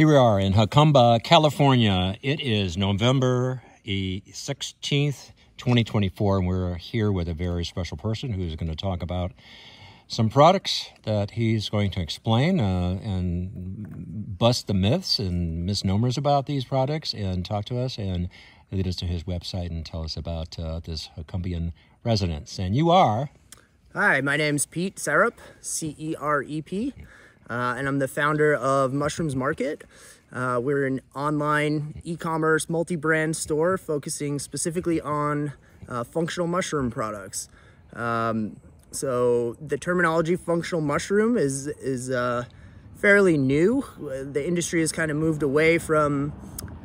Here we are in Jacumba, California. It is November 16th, 2024, and we're here with a very special person who's going to talk about some products that he's going to explain and bust the myths and misnomers about these products and talk to us and lead us to his website and tell us about this Jacumbian residence. And you are? Hi, my name's Pete Cerep, C-E-R-E-P. And I'm the founder of Mushrooms Market. We're an online e-commerce multi-brand store focusing specifically on functional mushroom products. So the terminology functional mushroom is fairly new. The industry has kind of moved away from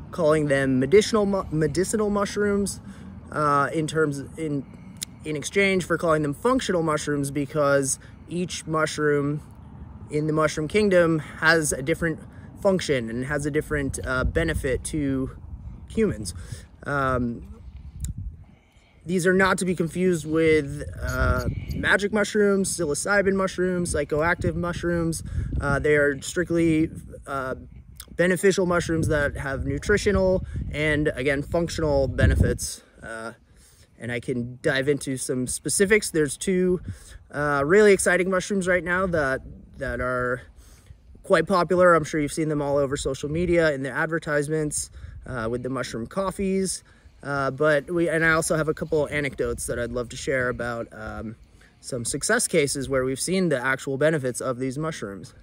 calling them medicinal mushrooms in exchange for calling them functional mushrooms, because each mushroom in the mushroom kingdom has a different function and has a different benefit to humans. These are not to be confused with magic mushrooms, psilocybin mushrooms, psychoactive mushrooms. They are strictly beneficial mushrooms that have nutritional and, again, functional benefits. And I can dive into some specifics. There's two really exciting mushrooms right now that are quite popular. I'm sure you've seen them all over social media in the advertisements with the mushroom coffees. And I also have a couple anecdotes that I'd love to share about some success cases where we've seen the actual benefits of these mushrooms.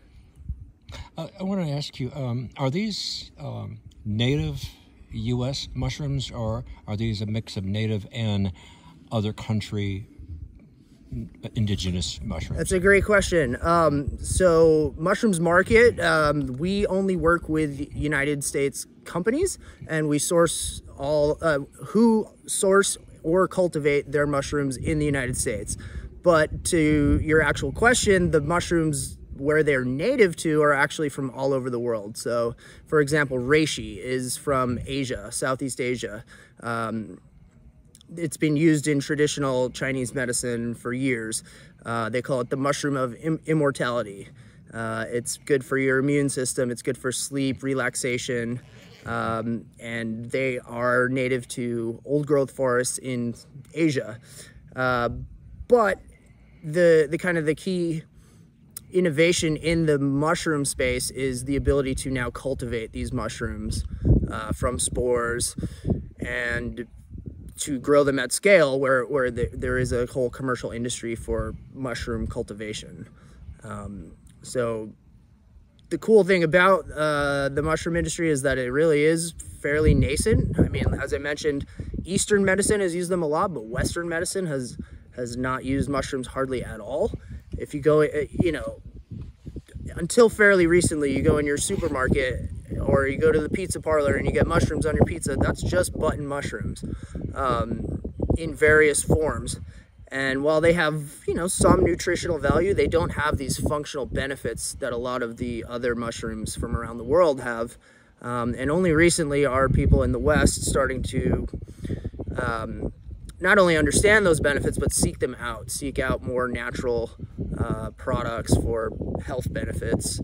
I want to ask you, are these native U.S. mushrooms, or are these a mix of native and other country indigenous mushrooms? That's a great question. So Mushrooms Market, we only work with United States companies, and we source all who source or cultivate their mushrooms in the United States. But to your actual question, the mushrooms where they're native to are actually from all over the world. So, for example, reishi is from Asia, Southeast Asia. It's been used in traditional Chinese medicine for years. They call it the mushroom of immortality. It's good for your immune system. It's good for sleep, relaxation. And they are native to old growth forests in Asia. But the key innovation in the mushroom space is the ability to now cultivate these mushrooms from spores and to grow them at scale, where there is a whole commercial industry for mushroom cultivation. So the cool thing about the mushroom industry is that it really is fairly nascent. I mean, as I mentioned, Eastern medicine has used them a lot, but Western medicine has not used mushrooms hardly at all. If you go, until fairly recently, you go in your supermarket or you go to the pizza parlor and you get mushrooms on your pizza, that's just button mushrooms in various forms. And while they have, some nutritional value, they don't have these functional benefits that a lot of the other mushrooms from around the world have. And only recently are people in the West starting to not only understand those benefits, but seek out more natural products for health benefits.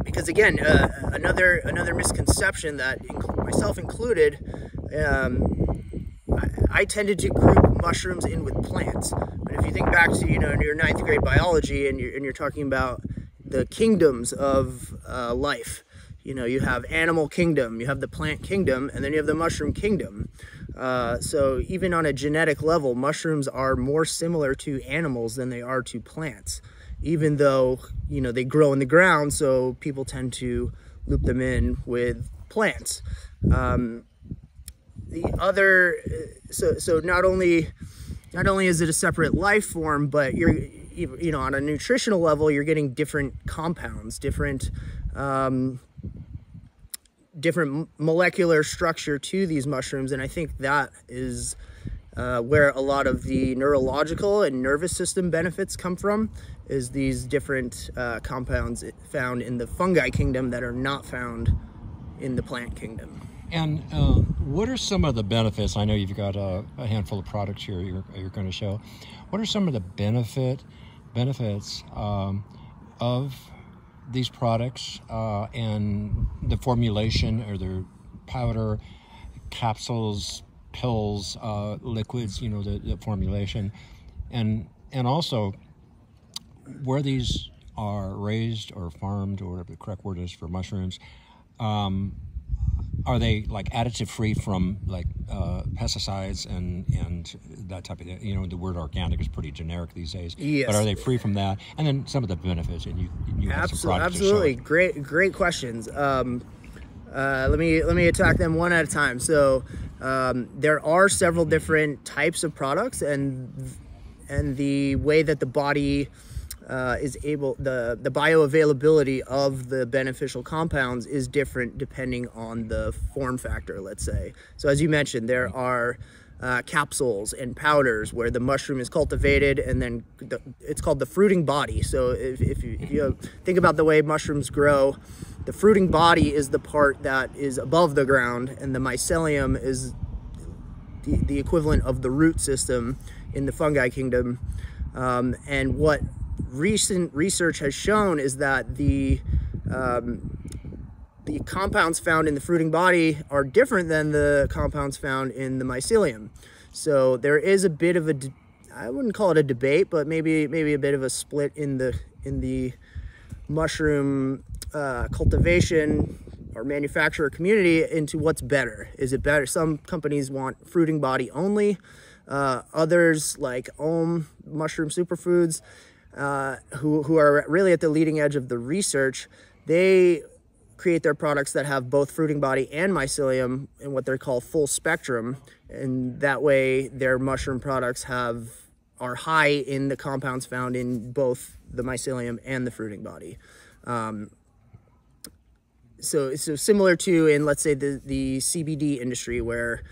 Because again, another misconception that myself included, I tended to group mushrooms in with plants. But if you think back to in your 9th grade biology, and you're talking about the kingdoms of life, you have animal kingdom, you have the plant kingdom, and then you have the mushroom kingdom. So even on a genetic level, mushrooms are more similar to animals than they are to plants, even though, they grow in the ground. So people tend to loop them in with plants. So not only is it a separate life form, but you're, on a nutritional level, you're getting different compounds, different molecular structure to these mushrooms. And I think that is where a lot of the neurological and nervous system benefits come from, is these different compounds found in the fungi kingdom that are not found in the plant kingdom. And what are some of the benefits? I know you've got a handful of products here you're going to show. What are some of the benefits of these products and the formulation? Are there powder, capsules, pills, liquids? You know, the formulation, and also where these are raised or farmed, or whatever the correct word is for mushrooms. Are they like additive free from like pesticides and that type of thing? You know, the word organic is pretty generic these days. Yes. But are they free from that? And then some of the benefits, and you have some products absolutely. to show it. Great questions. Let me attack them one at a time. So there are several different types of products, and the way that the body is able, the bioavailability of the beneficial compounds is different depending on the form factor, let's say. So as you mentioned, there are capsules and powders where the mushroom is cultivated, and then it's called the fruiting body. So if you think about the way mushrooms grow, the fruiting body is the part that is above the ground, and the mycelium is the equivalent of the root system in the fungi kingdom. And what recent research has shown is that the compounds found in the fruiting body are different than the compounds found in the mycelium. So there is a bit of I wouldn't call it a debate, but maybe a bit of a split in the mushroom cultivation or manufacturer community into what's better. Is it better? Some companies want fruiting body only. Others, like Mushroom Superfoods, who are really at the leading edge of the research, they create their products that have both fruiting body and mycelium in what they call full spectrum, and that way their mushroom products are high in the compounds found in both the mycelium and the fruiting body. So similar to in, let's say, the CBD industry, where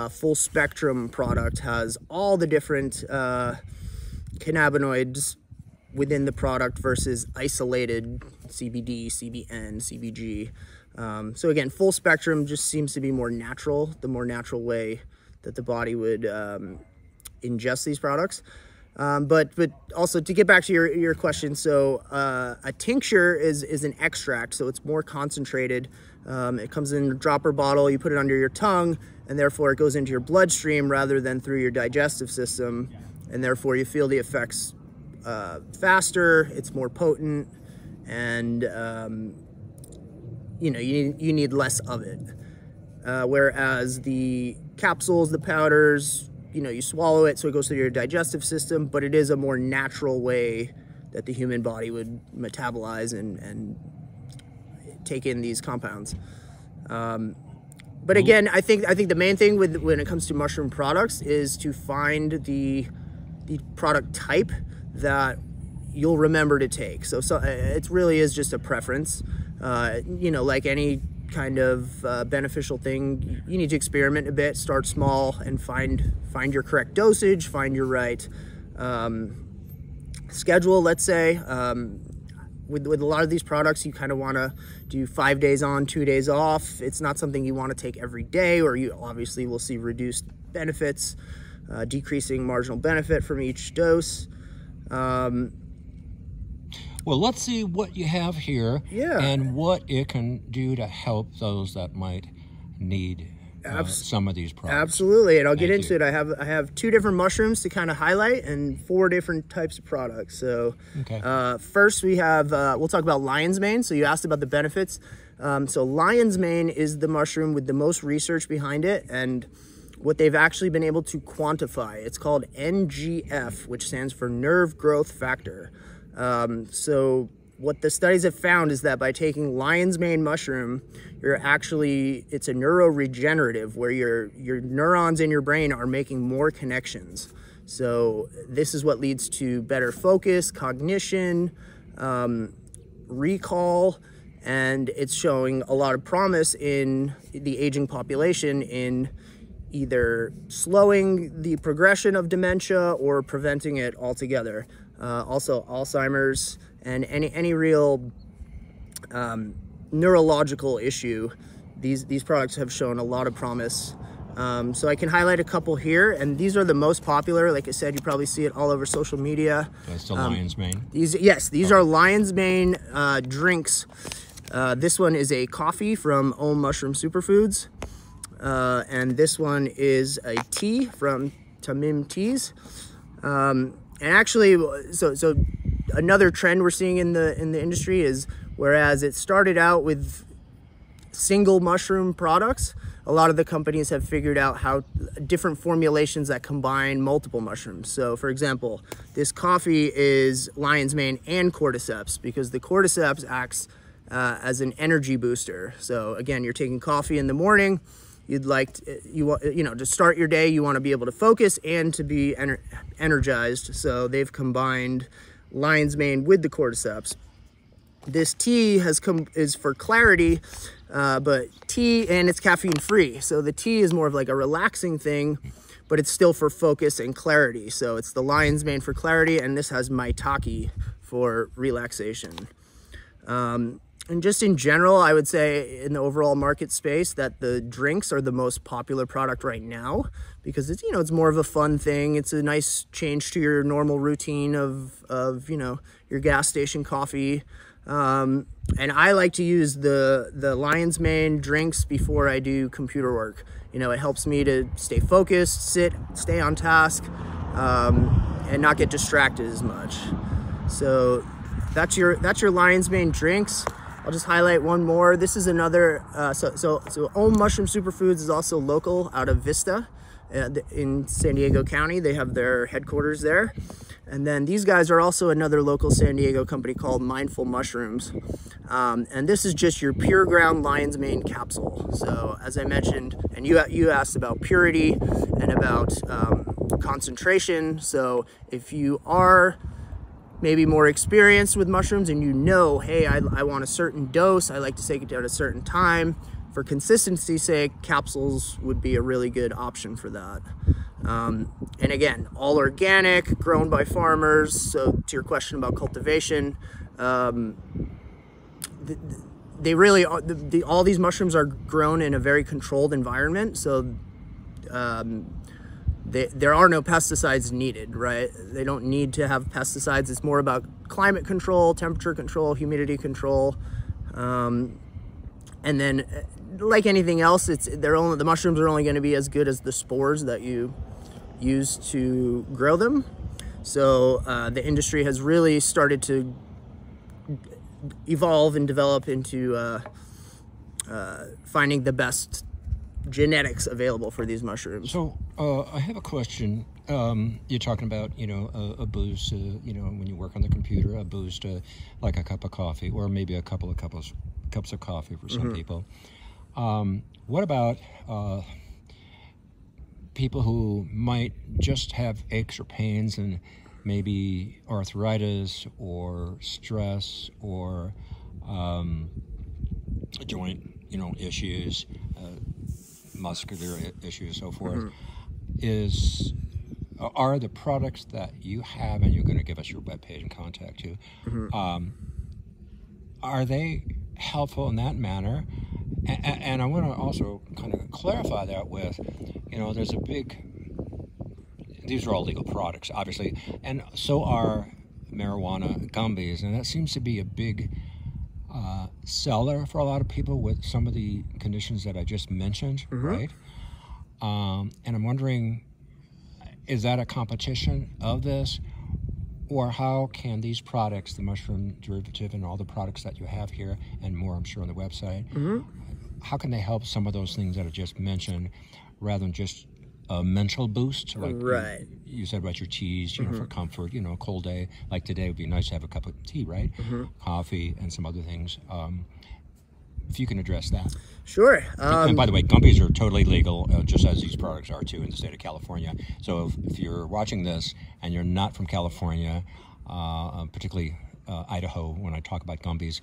full spectrum product has all the different cannabinoids within the product versus isolated CBD, CBN, CBG. So again, full spectrum just seems to be more natural, the more natural way that the body would ingest these products. But also, to get back to your question, so a tincture is an extract, so it's more concentrated. It comes in a dropper bottle, you put it under your tongue, and therefore it goes into your bloodstream rather than through your digestive system, and therefore you feel the effects faster, it's more potent, and you need less of it. Whereas the capsules, the powders, you swallow it, so it goes through your digestive system, but it is a more natural way that the human body would metabolize and take in these compounds. But again, I think the main thing when it comes to mushroom products is to find the product type that you'll remember to take. So it really is just a preference. Like any kind of beneficial thing, you need to experiment a bit, start small, and find your correct dosage, find your right schedule, let's say. With a lot of these products, you kind of want to do 5 days on, 2 days off. It's not something you want to take every day, or you obviously will see reduced benefits, decreasing marginal benefit from each dose. Well, let's see what you have here, and what it can do to help those that might need some of these products. Absolutely, and I'll get into it. I have 2 different mushrooms to kind of highlight, and 4 different types of products. So, first we have we'll talk about lion's mane. So you asked about the benefits. So lion's mane is the mushroom with the most research behind it, and what they've actually been able to quantify. It's called NGF, which stands for nerve growth factor. So what the studies have found is that by taking lion's mane mushroom, it's a neuroregenerative, where your neurons in your brain are making more connections. So this is what leads to better focus, cognition, recall, and it's showing a lot of promise in the aging population in either slowing the progression of dementia or preventing it altogether. Also Alzheimer's and any real neurological issue, these products have shown a lot of promise So I can highlight a couple here, and these are the most popular. Like I said, you probably see it all over social media. That's the lion's mane? These are lion's mane drinks. This one is a coffee from Om Mushroom Superfoods. And this one is a tea from Tamim Teas. And actually, so another trend we're seeing in the industry is, whereas it started out with single mushroom products, a lot of the companies have figured out how different formulations that combine multiple mushrooms. So for example, this coffee is lion's mane and cordyceps, because the cordyceps acts as an energy booster. So again, you're taking coffee in the morning, you'd like to, to start your day, you want to be able to focus and to be energized. So they've combined lion's mane with the cordyceps. This tea is for clarity, but tea, and it's caffeine free. So the tea is more of like a relaxing thing, but it's still for focus and clarity. So it's the lion's mane for clarity, and this has maitake for relaxation. And just in general, I would say in the overall market space that the drinks are the most popular product right now, because it's, it's more of a fun thing. It's a nice change to your normal routine of your gas station coffee. And I like to use the lion's mane drinks before I do computer work. It helps me to stay focused, stay on task, and not get distracted as much. So that's your lion's mane drinks. I'll just highlight one more. This is another, so Om Mushroom Superfoods is also local out of Vista in San Diego County. They have their headquarters there. And then these guys are also another local San Diego company called Mindful Mushrooms. And this is just your pure ground lion's mane capsule. So as I mentioned, and you asked about purity and about concentration. So if you are maybe more experienced with mushrooms and hey, I want a certain dose, I like to take it at a certain time, for consistency's sake, capsules would be a really good option for that. And again, all organic, grown by farmers. So to your question about cultivation, they really are, all these mushrooms are grown in a very controlled environment. So there are no pesticides needed, right? They don't need to have pesticides. It's more about climate control, temperature control, humidity control. And then like anything else, the mushrooms are only going to be as good as the spores that you use to grow them. So the industry has really started to evolve and develop into finding the best genetics available for these mushrooms. So I have a question. You're talking about, a boost, when you work on the computer, a boost, like a cup of coffee, or maybe a couple of cups of coffee for some people. What about people who might just have aches or pains and maybe arthritis or stress or joint, issues, muscular issues, so forth? Are the products that you have, and you're going to give us your webpage and contact you, are they helpful in that manner? And I want to also kind of clarify that with, there's these are all legal products, obviously, and so are marijuana gummies, and that seems to be a big seller for a lot of people with some of the conditions that I just mentioned, right? And I'm wondering, is that a competition of this? Or how can these products, the mushroom derivative and all the products that you have here, and more I'm sure on the website, how can they help some of those things that I just mentioned, rather than just a mental boost? Like you said about your teas, for comfort, a cold day, like today would be nice to have a cup of tea, right? Coffee and some other things. If you can address that. Sure. And by the way, gummies are totally legal, just as these products are too in the state of California. So if you're watching this and you're not from California, particularly Idaho, when I talk about gummies,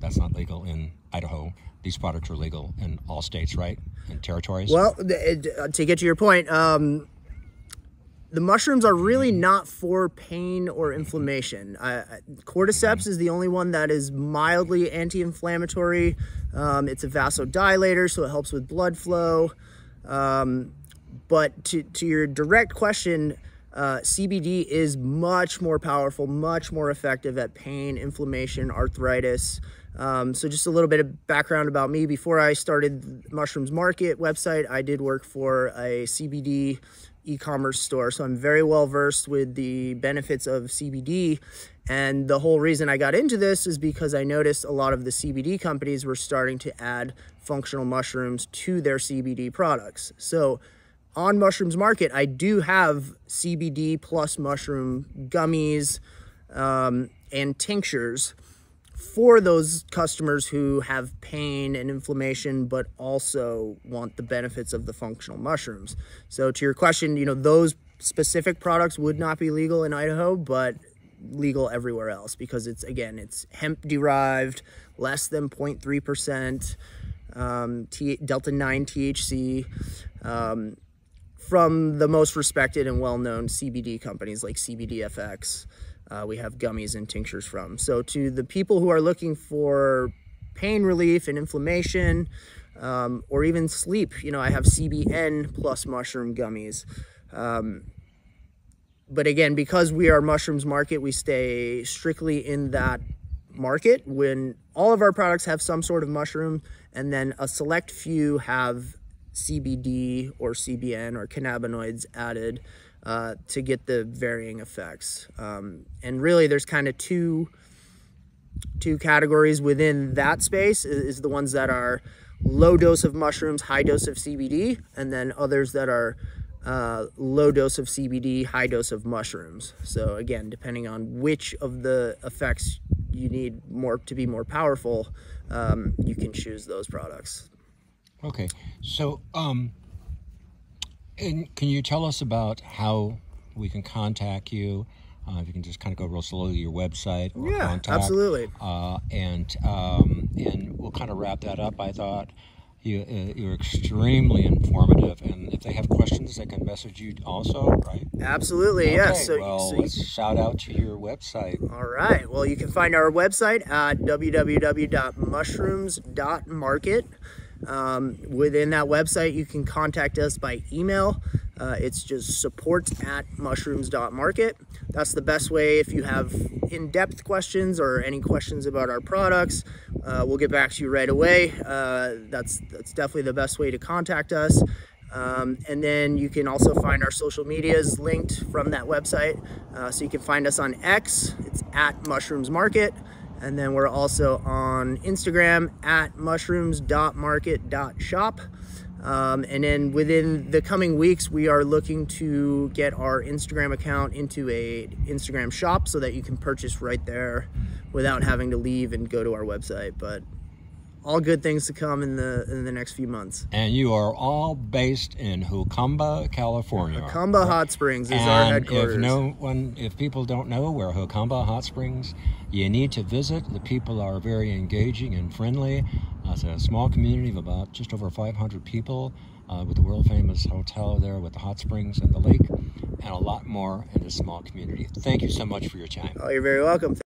that's not legal in Idaho. These products are legal in all states, right? And territories? Well, to get to your point, the mushrooms are really not for pain or inflammation. Cordyceps is the only one that is mildly anti-inflammatory. It's a vasodilator, so it helps with blood flow. But to your direct question, CBD is much more powerful, much more effective at pain, inflammation, arthritis. So just a little bit of background about me. Before I started Mushrooms Market website, I did work for a CBD e-commerce store. So I'm very well versed with the benefits of CBD. And the whole reason I got into this is because I noticed a lot of the CBD companies were starting to add functional mushrooms to their CBD products. So on Mushrooms Market, I do have CBD plus mushroom gummies and tinctures for those customers who have pain and inflammation, but also want the benefits of the functional mushrooms. So to your question, you know, those specific products would not be legal in Idaho, but legal everywhere else because it's, again, it's hemp derived, less than 0.3% Delta-9 THC, from the most respected and well-known CBD companies like CBDFX. We have gummies and tinctures from. So to the people who are looking for pain relief and inflammation, or even sleep, you know, I have CBN plus mushroom gummies. But again, because we are Mushrooms Market, we stay strictly in that market when all of our products have some sort of mushroom, and then a select few have CBD or CBN or cannabinoids added to get the varying effects. And really there's kind of two categories within that space, is the ones that are low dose of mushrooms, high dose of CBD, and then others that are low dose of CBD, high dose of mushrooms. So again, depending on which of the effects you need more to be more powerful, you can choose those products. Okay, so and can you tell us about how we can contact you? If you can just kind of go real slowly to your website or Yeah, contact. absolutely. And we'll kind of wrap that up. I thought you're extremely informative, and if they have questions, they can message you also, right? Absolutely, okay, yes. Let's shout out to your website. All right. Well, you can find our website at www.mushrooms.market. Within that website, you can contact us by email. It's just support@mushrooms.market. That's the best way. If you have in-depth questions or any questions about our products, we'll get back to you right away. That's definitely the best way to contact us. And then you can also find our social medias linked from that website. So you can find us on X, it's @mushrooms_market. And then we're also on Instagram @mushrooms.market.shop. And then within the coming weeks, we are looking to get our Instagram account into a Instagram shop so that you can purchase right there without having to leave and go to our website. But all good things to come in the next few months. And you are all based in Jacumba, California. Jacumba Hot Springs is our headquarters. If people don't know where Jacumba Hot Springs, you need to visit. The people are very engaging and friendly. It's a small community of about just over 500 people with the world famous hotel there with the hot springs and the lake, and a lot more in this small community. Thank you so much for your time. Oh, you're very welcome.